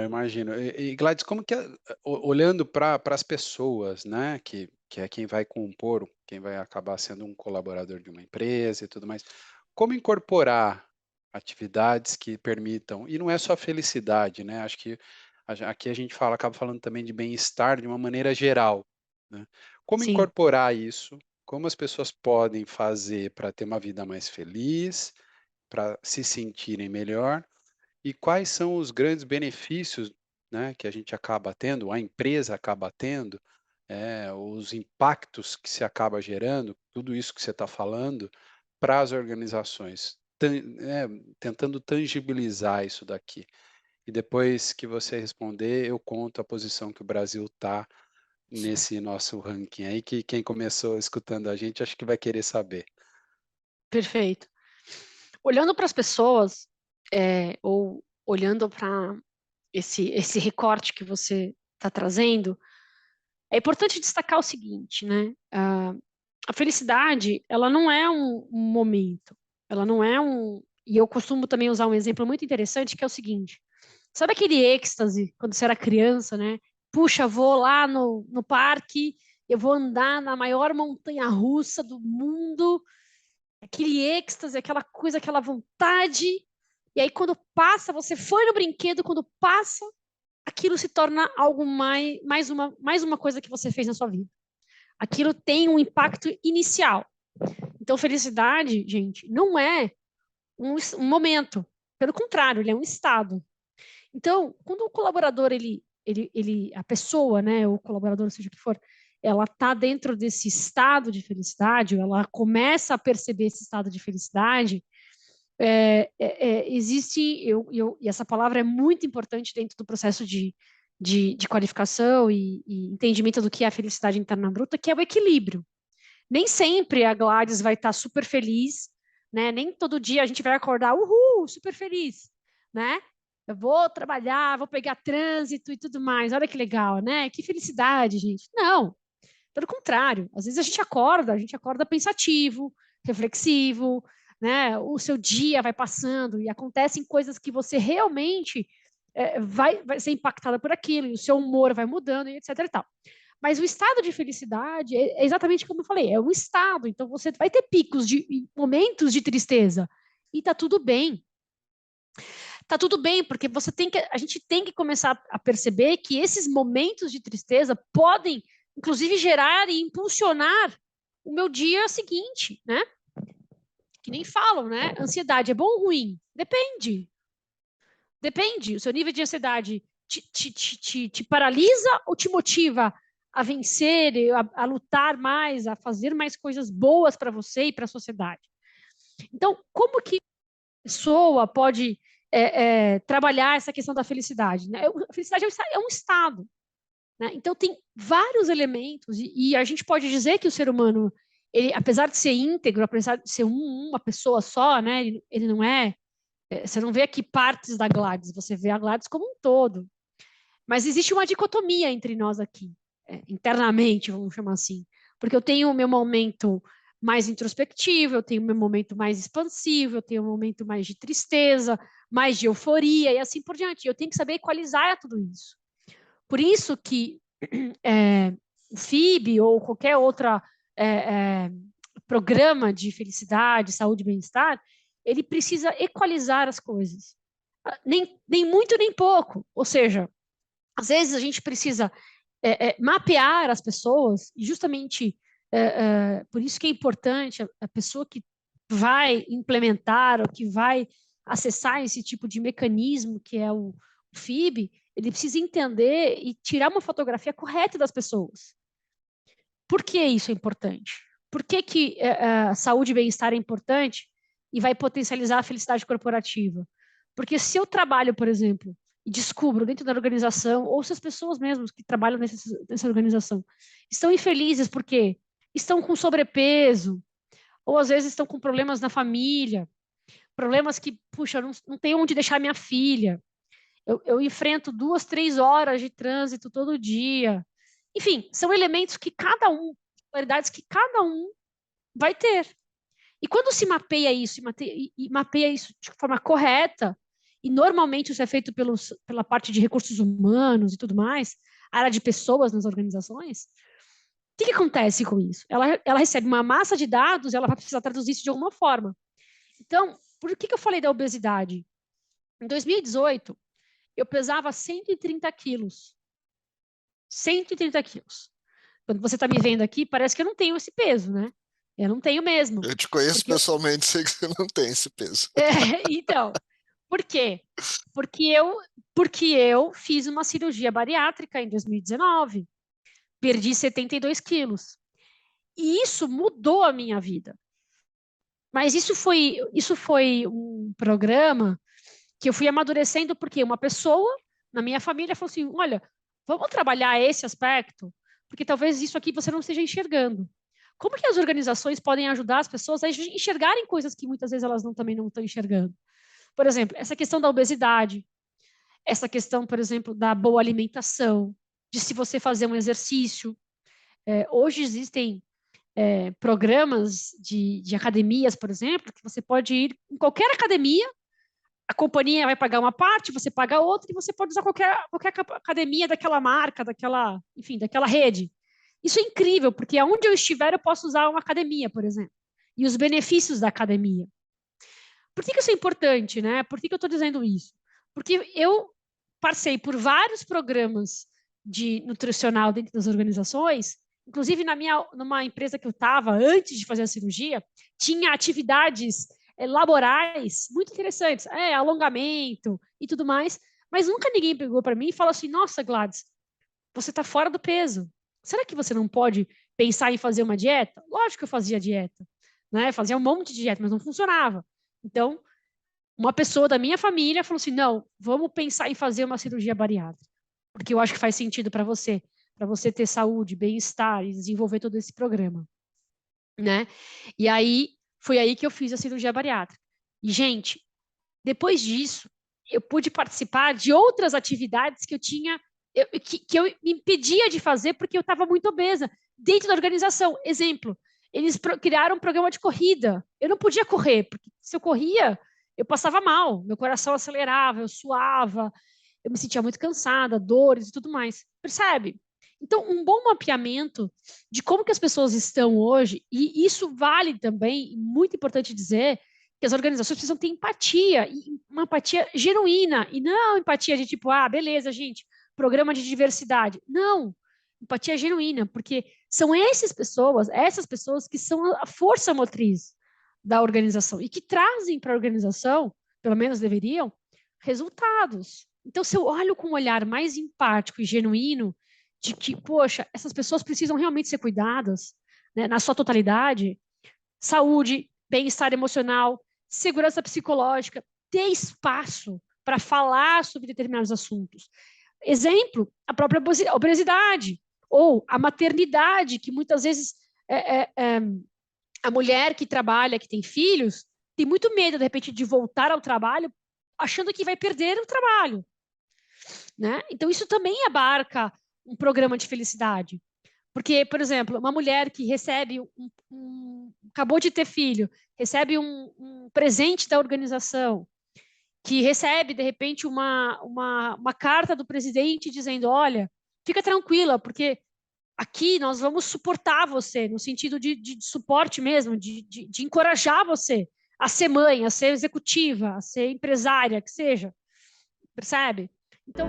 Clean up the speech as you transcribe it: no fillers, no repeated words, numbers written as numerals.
imagino. Gladys, como que olhando para as pessoas, né, que é quem vai compor, quem vai acabar sendo um colaborador de uma empresa e tudo mais, como incorporar atividades que permitam e não é só felicidade, né, acho que aqui a gente acaba falando também de bem-estar de uma maneira geral, né. Como Sim, incorporar isso? Como as pessoas podem fazer para ter uma vida mais feliz, para se sentirem melhor? E quais são os grandes benefícios, né, que a gente acaba tendo, a empresa acaba tendo, os impactos que se acaba gerando, tudo isso que você está falando, para as organizações, tentando tangibilizar isso daqui. E depois que você responder, eu conto a posição que o Brasil está nesse nosso ranking aí, que quem começou escutando a gente, acho que vai querer saber. perfeito. Olhando para as pessoas, ou olhando para esse recorte que você está trazendo, é importante destacar o seguinte, né? A felicidade, ela não é um momento, ela não é um. E eu costumo também usar um exemplo muito interessante, que é o seguinte: sabe aquele êxtase quando você era criança, né? Puxa, vou lá no parque, eu vou andar na maior montanha russa do mundo, aquele êxtase, aquela coisa, aquela vontade. E aí, quando passa, você foi no brinquedo, quando passa, aquilo se torna algo mais uma coisa que você fez na sua vida. Aquilo tem um impacto inicial. Então, felicidade, gente, não é um momento. Pelo contrário, ele é um estado. Então, quando o colaborador, a pessoa, né, o colaborador, seja o que for, ela está dentro desse estado de felicidade, ela começa a perceber esse estado de felicidade, existe, e essa palavra é muito importante dentro do processo de qualificação e entendimento do que é a felicidade interna bruta, que é o equilíbrio. Nem sempre a Gladys vai estar super feliz, né? Nem todo dia a gente vai acordar, uhul, super feliz, né? Eu vou trabalhar, vou pegar trânsito e tudo mais. Olha que legal, né? Que felicidade, gente. Não, pelo contrário. Às vezes a gente acorda pensativo, reflexivo, né? O seu dia vai passando e acontecem coisas que você realmente vai ser impactada por aquilo, e o seu humor vai mudando, e etc e tal. Mas o estado de felicidade é exatamente como eu falei, é um estado. Então você vai ter picos de momentos de tristeza e tá tudo bem. Tá tudo bem, porque a gente tem que começar a perceber que esses momentos de tristeza podem, inclusive, gerar e impulsionar o meu dia seguinte, né? Que nem falam, né? Ansiedade é bom ou ruim? Depende. Depende. O seu nível de ansiedade te paralisa ou te motiva a vencer, a lutar mais, a fazer mais coisas boas para você e para a sociedade? Então, como que a pessoa pode trabalhar essa questão da felicidade? Né? A felicidade é um estado. Né? Então, tem vários elementos, e a gente pode dizer que o ser humano, ele, apesar de ser íntegro, apesar de ser uma pessoa só, né, ele não é. Você não vê aqui partes da Gladys, você vê a Gladys como um todo. Mas existe uma dicotomia entre nós aqui, internamente, vamos chamar assim. Porque eu tenho o meu momento mais introspectivo, eu tenho o meu momento mais expansivo, eu tenho o um momento mais de tristeza, mais de euforia e assim por diante. Eu tenho que saber equalizar tudo isso. Por isso que o FIB ou qualquer outro programa de felicidade, saúde e bem-estar, ele precisa equalizar as coisas. Nem muito, nem pouco. Ou seja, às vezes a gente precisa mapear as pessoas, e justamente por isso que é importante a pessoa que vai implementar ou que vai acessar esse tipo de mecanismo que é o FIB, ele precisa entender e tirar uma fotografia correta das pessoas. Por que isso é importante? Por que a saúde e bem-estar é importante e vai potencializar a felicidade corporativa? Porque se eu trabalho, por exemplo, e descubro dentro da organização, ou se as pessoas mesmas que trabalham nessa organização estão infelizes porque estão com sobrepeso, ou às vezes estão com problemas na família, problemas que, puxa, não tenho onde deixar minha filha, eu enfrento 2, 3 horas de trânsito todo dia. Enfim, são elementos que cada um, qualidades que cada um vai ter. E quando se mapeia isso, e mapeia isso de forma correta, e normalmente isso é feito pela parte de recursos humanos e tudo mais, área de pessoas nas organizações, o que acontece com isso? Ela recebe uma massa de dados e ela vai precisar traduzir isso de alguma forma. Então, por que eu falei da obesidade? Em 2018, eu pesava 130 quilos. 130 quilos. Quando você está me vendo aqui, parece que eu não tenho esse peso, né? Eu não tenho mesmo. Eu te conheço pessoalmente, sei que você não tem esse peso. Então, por quê? Porque eu fiz uma cirurgia bariátrica em 2019. Perdi 72 quilos. E isso mudou a minha vida. Mas isso foi um programa que eu fui amadurecendo porque uma pessoa na minha família falou assim, olha, vamos trabalhar esse aspecto, porque talvez isso aqui você não esteja enxergando. Como que as organizações podem ajudar as pessoas a enxergarem coisas que muitas vezes elas também não estão enxergando? Por exemplo, essa questão da obesidade, essa questão, por exemplo, da boa alimentação, de se você fazer um exercício. Hoje existem programas de academias, por exemplo, que você pode ir em qualquer academia, a companhia vai pagar uma parte, você paga outra, e você pode usar qualquer academia daquela marca, enfim, daquela rede. Isso é incrível, porque aonde eu estiver, eu posso usar uma academia, por exemplo. E os benefícios da academia. Por que isso é importante, né? Por que eu estou dizendo isso? Porque eu passei por vários programas de nutricional dentro das organizações, inclusive numa empresa que eu estava antes de fazer a cirurgia, tinha atividades laborais muito interessantes, alongamento e tudo mais, mas nunca ninguém pegou para mim e falou assim, nossa, Gladys, você está fora do peso. Será que você não pode pensar em fazer uma dieta? Lógico que eu fazia dieta, né? Fazia um monte de dieta, mas não funcionava. Então, uma pessoa da minha família falou assim, não, vamos pensar em fazer uma cirurgia bariátrica, porque eu acho que faz sentido para você ter saúde, bem-estar e desenvolver todo esse programa, né? E aí, foi aí que eu fiz a cirurgia bariátrica. E, gente, depois disso, eu pude participar de outras atividades que eu tinha, que eu me impedia de fazer porque eu estava muito obesa, dentro da organização. Exemplo, eles criaram um programa de corrida. Eu não podia correr, porque se eu corria, eu passava mal, meu coração acelerava, eu suava, eu me sentia muito cansada, dores e tudo mais. Percebe? Então, um bom mapeamento de como que as pessoas estão hoje, e isso vale também, muito importante dizer, que as organizações precisam ter empatia, e uma empatia genuína, e não empatia de tipo, beleza, gente, programa de diversidade. Não, empatia genuína, porque são essas pessoas que são a força motriz da organização e que trazem para a organização, pelo menos deveriam, resultados. Então, se eu olho com um olhar mais empático e genuíno, de que, poxa, essas pessoas precisam realmente ser cuidadas, né, na sua totalidade, saúde, bem-estar emocional, segurança psicológica, ter espaço para falar sobre determinados assuntos. Exemplo, a própria obesidade, ou a maternidade, que muitas vezes a mulher que trabalha, que tem filhos, tem muito medo, de repente, de voltar ao trabalho, achando que vai perder o trabalho, né? Então, isso também abarca um programa de felicidade. Porque, por exemplo, uma mulher que recebe acabou de ter filho, recebe um presente da organização, que recebe, de repente, uma carta do presidente dizendo, olha, fica tranquila, porque aqui nós vamos suportar você, no sentido de suporte mesmo, de encorajar você a ser mãe, a ser executiva, a ser empresária, que seja. Percebe? Então...